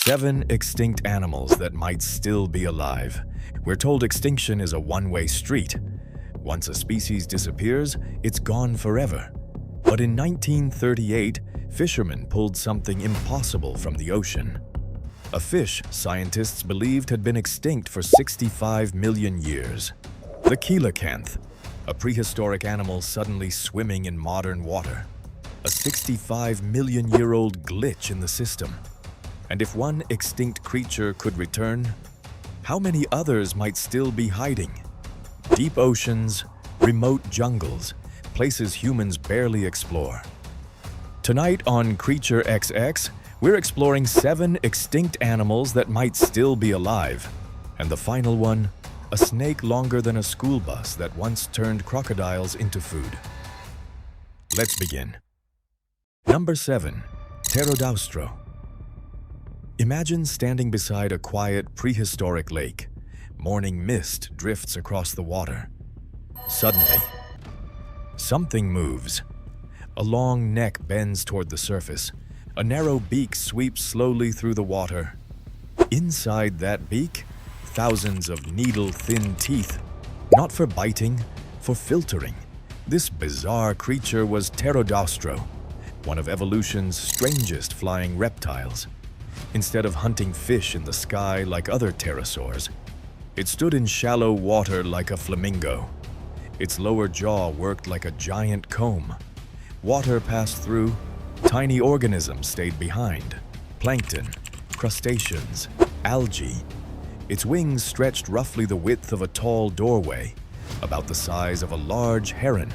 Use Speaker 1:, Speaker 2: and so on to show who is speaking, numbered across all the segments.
Speaker 1: 7 extinct animals that might still be alive. We're told extinction is a one-way street. Once a species disappears, it's gone forever. But in 1938, fishermen pulled something impossible from the ocean. A fish scientists believed had been extinct for 65 million years. The coelacanth, a prehistoric animal suddenly swimming in modern water. A 65-million-year-old glitch in the system. And if one extinct creature could return, how many others might still be hiding? Deep oceans, remote jungles, places humans barely explore. Tonight on Creature XX, we're exploring 7 extinct animals that might still be alive. And the final one, a snake longer than a school bus that once turned crocodiles into food. Let's begin. Number 7. Pterodaustro. Imagine standing beside a quiet prehistoric lake. Morning mist drifts across the water. Suddenly, something moves. A long neck bends toward the surface. A narrow beak sweeps slowly through the water. Inside that beak, thousands of needle-thin teeth. Not for biting, for filtering. This bizarre creature was Pterodaustro, one of evolution's strangest flying reptiles. Instead of hunting fish in the sky like other pterosaurs, it stood in shallow water like a flamingo. Its lower jaw worked like a giant comb. Water passed through, tiny organisms stayed behind. Plankton, crustaceans, algae. Its wings stretched roughly the width of a tall doorway, about the size of a large heron.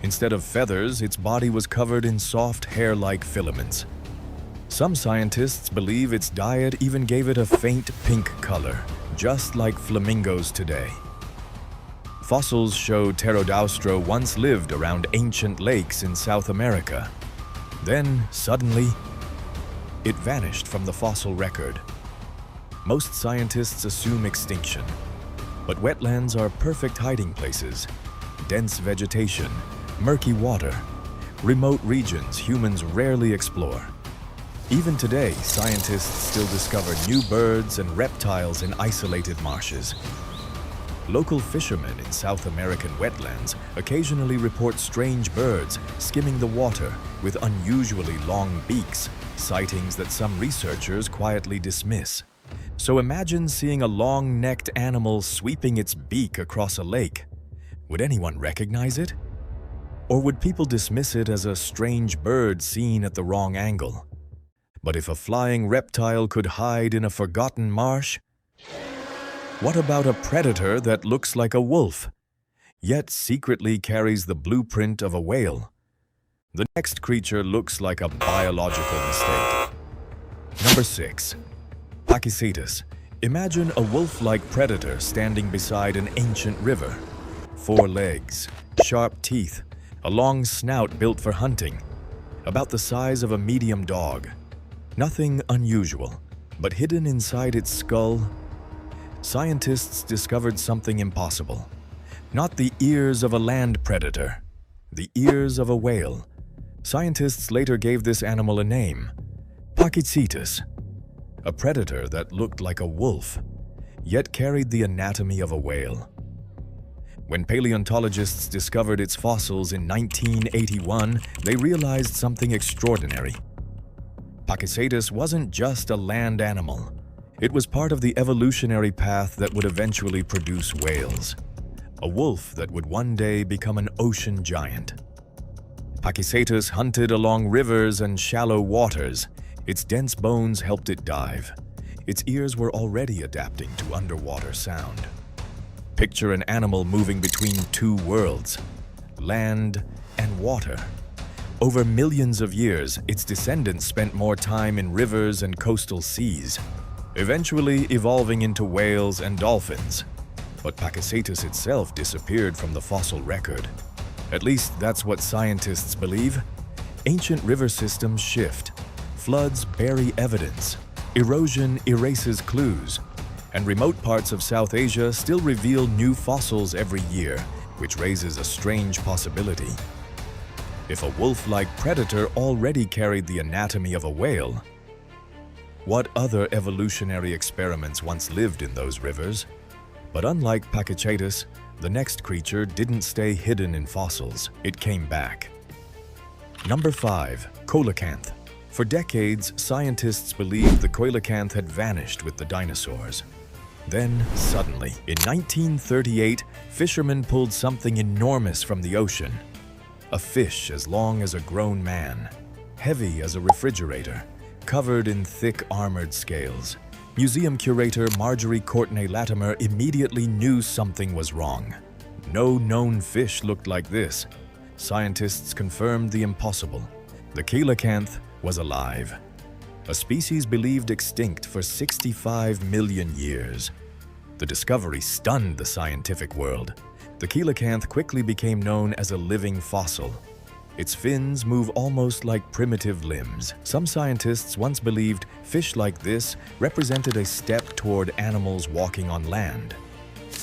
Speaker 1: Instead of feathers, its body was covered in soft hair-like filaments. Some scientists believe its diet even gave it a faint pink color, just like flamingos today. Fossils show Pterodaustro once lived around ancient lakes in South America. Then, suddenly, it vanished from the fossil record. Most scientists assume extinction, but wetlands are perfect hiding places. Dense vegetation, murky water, remote regions humans rarely explore. Even today, scientists still discover new birds and reptiles in isolated marshes. Local fishermen in South American wetlands occasionally report strange birds skimming the water with unusually long beaks, sightings that some researchers quietly dismiss. So imagine seeing a long-necked animal sweeping its beak across a lake. Would anyone recognize it? Or would people dismiss it as a strange bird seen at the wrong angle? But if a flying reptile could hide in a forgotten marsh, what about a predator that looks like a wolf, yet secretly carries the blueprint of a whale? The next creature looks like a biological mistake. Number 6. Pakicetus. Imagine a wolf-like predator standing beside an ancient river. 4 legs, sharp teeth, a long snout built for hunting, about the size of a medium dog. Nothing unusual, but hidden inside its skull, scientists discovered something impossible. Not the ears of a land predator, the ears of a whale. Scientists later gave this animal a name, Pakicetus, a predator that looked like a wolf, yet carried the anatomy of a whale. When paleontologists discovered its fossils in 1981, they realized something extraordinary. Pakicetus wasn't just a land animal. It was part of the evolutionary path that would eventually produce whales. A wolf that would one day become an ocean giant. Pakicetus hunted along rivers and shallow waters. Its dense bones helped it dive. Its ears were already adapting to underwater sound. Picture an animal moving between 2 worlds, land and water. Over millions of years, its descendants spent more time in rivers and coastal seas, eventually evolving into whales and dolphins. But Pakicetus itself disappeared from the fossil record. At least that's what scientists believe. Ancient river systems shift, floods bury evidence, erosion erases clues, and remote parts of South Asia still reveal new fossils every year, which raises a strange possibility. If a wolf-like predator already carried the anatomy of a whale, What other evolutionary experiments once lived in those rivers? But unlike Pakicetus, the next creature didn't stay hidden in fossils. It came back. Number 5. Coelacanth. For decades, scientists believed the coelacanth had vanished with the dinosaurs. Then, suddenly, in 1938, fishermen pulled something enormous from the ocean. A fish as long as a grown man, heavy as a refrigerator, covered in thick armored scales. Museum curator Marjorie Courtenay-Latimer immediately knew something was wrong. No known fish looked like this. Scientists confirmed the impossible. The coelacanth was alive. A species believed extinct for 65 million years. The discovery stunned the scientific world. The coelacanth quickly became known as a living fossil. Its fins move almost like primitive limbs. Some scientists once believed fish like this represented a step toward animals walking on land.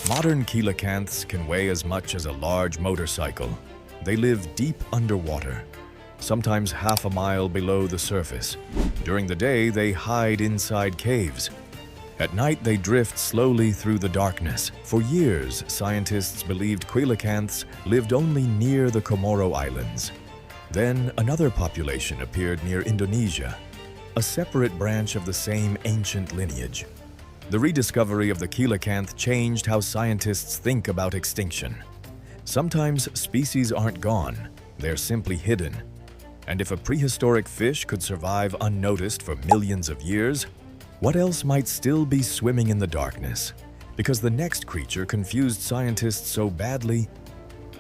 Speaker 1: Modern coelacanths can weigh as much as a large motorcycle. They live deep underwater, sometimes half a mile below the surface. During the day, they hide inside caves. At night, they drift slowly through the darkness. For years, scientists believed coelacanths lived only near the Comoro Islands. Then another population appeared near Indonesia, a separate branch of the same ancient lineage. The rediscovery of the coelacanth changed how scientists think about extinction. Sometimes species aren't gone, they're simply hidden. And if a prehistoric fish could survive unnoticed for millions of years, what else might still be swimming in the darkness? Because the next creature confused scientists so badly,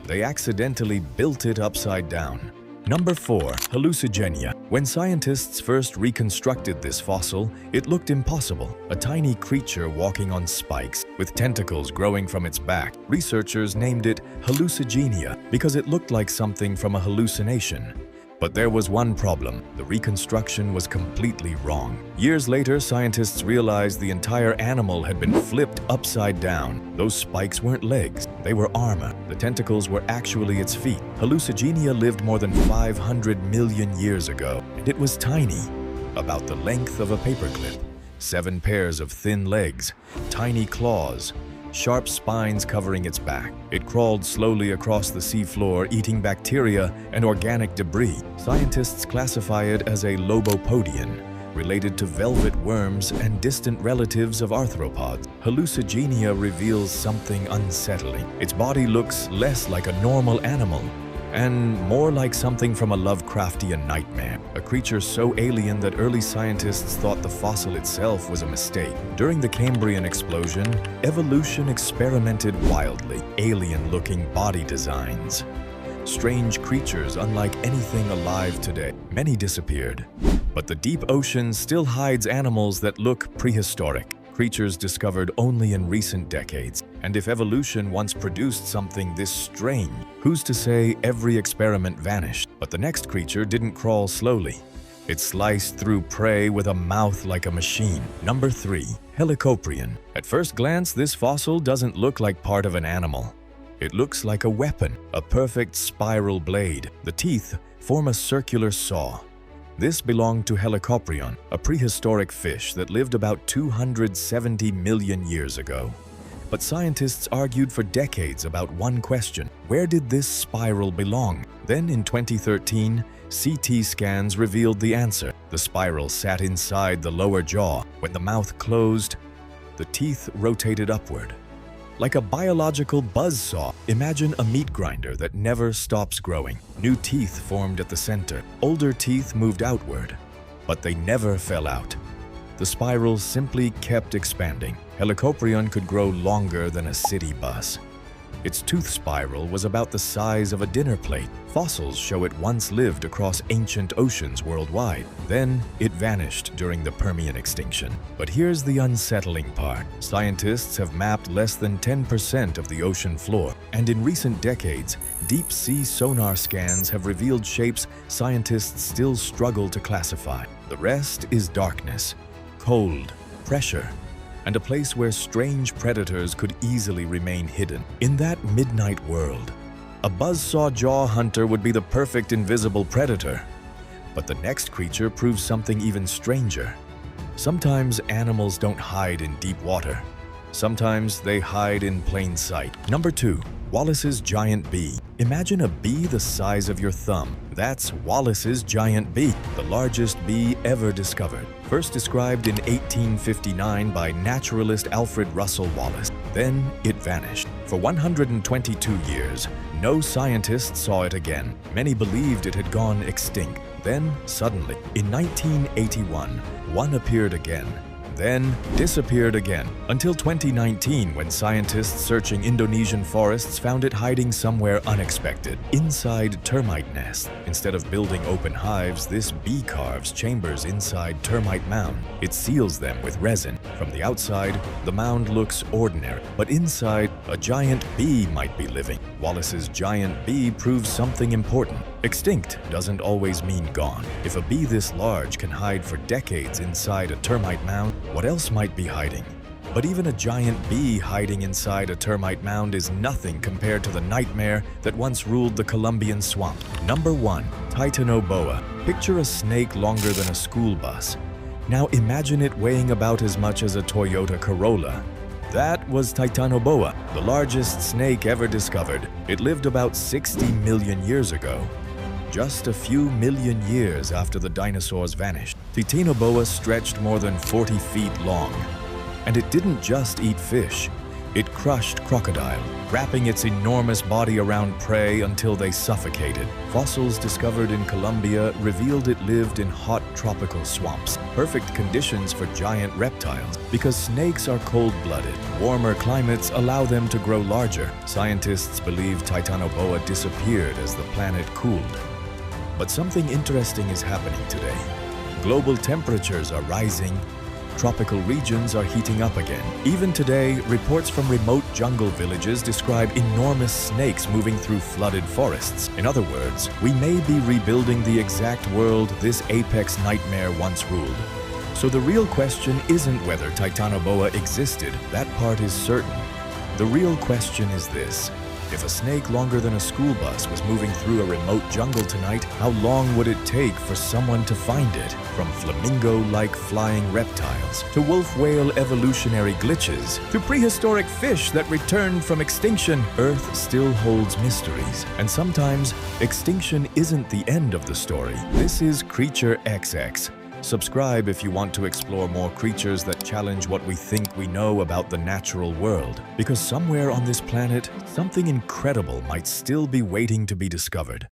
Speaker 1: they accidentally built it upside down. Number 4. Hallucigenia. When scientists first reconstructed this fossil, it looked impossible. A tiny creature walking on spikes, with tentacles growing from its back. Researchers named it Hallucigenia because it looked like something from a hallucination. But there was one problem. The reconstruction was completely wrong. Years later, scientists realized the entire animal had been flipped upside down. Those spikes weren't legs, they were armor. The tentacles were actually its feet. Hallucigenia lived more than 500 million years ago, and it was tiny, about the length of a paperclip. 7 pairs of thin legs, tiny claws, sharp spines covering its back. It crawled slowly across the seafloor, eating bacteria and organic debris. Scientists classify it as a lobopodian, related to velvet worms and distant relatives of arthropods. Hallucigenia reveals something unsettling. Its body looks less like a normal animal and more like something from a Lovecraftian nightmare, a creature so alien that early scientists thought the fossil itself was a mistake. During the Cambrian explosion, evolution experimented wildly, alien-looking body designs. Strange creatures unlike anything alive today. Many disappeared, but the deep ocean still hides animals that look prehistoric. Creatures discovered only in recent decades. And if evolution once produced something this strange, who's to say every experiment vanished? But the next creature didn't crawl slowly. It sliced through prey with a mouth like a machine. Number 3. Helicoprion. At first glance, this fossil doesn't look like part of an animal. It looks like a weapon, a perfect spiral blade. The teeth form a circular saw. This belonged to Helicoprion, a prehistoric fish that lived about 270 million years ago. But scientists argued for decades about one question: where did this spiral belong? Then in 2013, CT scans revealed the answer. The spiral sat inside the lower jaw. When the mouth closed, the teeth rotated upward. Like a biological buzzsaw, imagine a meat grinder that never stops growing. New teeth formed at the center. Older teeth moved outward, but they never fell out. The spiral simply kept expanding. Helicoprion could grow longer than a city bus. Its tooth spiral was about the size of a dinner plate. Fossils show it once lived across ancient oceans worldwide. Then it vanished during the Permian extinction. But here's the unsettling part. Scientists have mapped less than 10% of the ocean floor. And in recent decades, deep-sea sonar scans have revealed shapes scientists still struggle to classify. The rest is darkness, cold, pressure, and a place where strange predators could easily remain hidden. In that midnight world, a buzzsaw jaw hunter would be the perfect invisible predator. But the next creature proves something even stranger. Sometimes animals don't hide in deep water. Sometimes they hide in plain sight. Number 2. Wallace's giant bee. Imagine a bee the size of your thumb. That's Wallace's giant bee, the largest bee ever discovered. First described in 1859 by naturalist Alfred Russel Wallace. Then it vanished. For 122 years, no scientist saw it again. Many believed it had gone extinct. Then, suddenly, in 1981, one appeared again. Then disappeared again, until 2019 when scientists searching Indonesian forests found it hiding somewhere unexpected, inside termite nests. Instead of building open hives, this bee carves chambers inside termite mound. It seals them with resin. From the outside, the mound looks ordinary, but inside, a giant bee might be living. Wallace's giant bee proves something important. Extinct doesn't always mean gone. If a bee this large can hide for decades inside a termite mound, what else might be hiding? But even a giant bee hiding inside a termite mound is nothing compared to the nightmare that once ruled the Colombian swamp. Number 1. Titanoboa. Picture a snake longer than a school bus. Now imagine it weighing about as much as a Toyota Corolla. That was Titanoboa, the largest snake ever discovered. It lived about 60 million years ago. Just a few million years after the dinosaurs vanished, Titanoboa stretched more than 40 feet long. And it didn't just eat fish. It crushed crocodile, wrapping its enormous body around prey until they suffocated. Fossils discovered in Colombia revealed it lived in hot tropical swamps, perfect conditions for giant reptiles. Because snakes are cold-blooded, warmer climates allow them to grow larger. Scientists believe Titanoboa disappeared as the planet cooled. But something interesting is happening today. Global temperatures are rising. Tropical regions are heating up again. Even today, reports from remote jungle villages describe enormous snakes moving through flooded forests. In other words, we may be rebuilding the exact world this apex nightmare once ruled. So the real question isn't whether Titanoboa existed. That part is certain. The real question is this. If a snake longer than a school bus was moving through a remote jungle tonight, how long would it take for someone to find it? From flamingo-like flying reptiles, to wolf-whale evolutionary glitches, to prehistoric fish that returned from extinction, Earth still holds mysteries. And sometimes, extinction isn't the end of the story. This is Creature XX. Subscribe if you want to explore more creatures that challenge what we think we know about the natural world. Because somewhere on this planet, something incredible might still be waiting to be discovered.